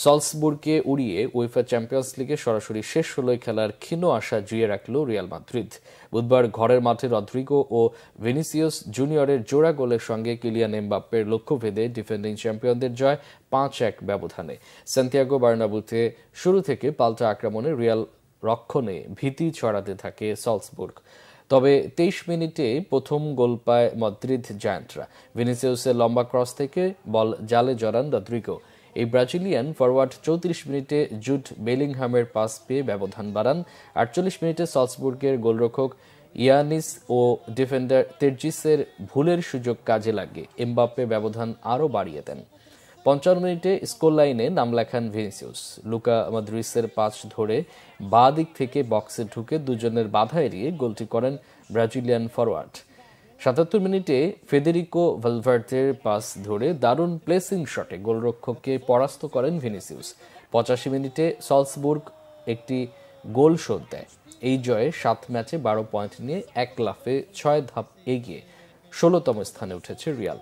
সলসবুর্গকে উড়িয়ে UEFA champions লিগে সরাসরি শেষ ১৬ খেলার ক্ষীণ আশা জুড়ে রাখল রিয়াল মাদ্রিদ। বুধবার ঘরের মাঠে রদ্রিগো ও ভিনিসিয়াস জুনিয়রের জোড়া গোলের সঙ্গে কিলিয়ান এমবাপ্পের লক্ষ্য ভেদে ডিফেন্ডিং চ্যাম্পিয়নদের জয় ৫-১ ব্যবধানে। সান্তিয়াগো বার্নাব্যুতে শুরু থেকে পাল্টা আক্রমণে রিয়াল রক্ষণে ভীতি ছড়াতে থাকে সলসবুর্গ। তবে ২৩ মিনিটে প্রথম গোল পায় মাদ্রিদ জায়ান্টরা। ভিনিসিয়াসের লম্বা ক্রস থেকে বল জালে জড়ান রদ্রিগো। এই ব্রাজিলিয়ান ফরওয়ার্ড ৩৪ মিনিটে জুড বেলিংহামের পাস পেয়ে ব্যবধান বাড়ান। ৪৮ মিনিটে সলসবুর্গের গোলরক্ষক ইয়ানিস ও ডিফেন্ডার তেরজিসের ভুলের সুযোগ কাজে লাগে এমবাপ্পে ব্যবধান আরও বাড়িয়ে দেন। ৫৫ মিনিটে স্কোর লাইনে নাম লেখান ভিনিসিয়াস। লুকা মডরিচের পাস ধরে বাঁ দিক থেকে বক্সে ঢুকে দুজনের বাধা এড়িয়ে গোলটি করেন ব্রাজিলিয়ান ফরওয়ার্ড। ৭৭ মিনিটে ফেদেরিকো ভালভার্দের পাস ধরে দারুণ প্লেসিং শটে গোলরক্ষককে পরাস্ত করেন ভিনিসিয়াস। ৮৫ মিনিটে সলসবুর্গ একটি গোল শোধ দেয়। এই জয়ে ৭ ম্যাচে ১২ পয়েন্ট নিয়ে এক লাফে ৬ ধাপ এগিয়ে ১৬তম স্থানে উঠেছে রিয়াল।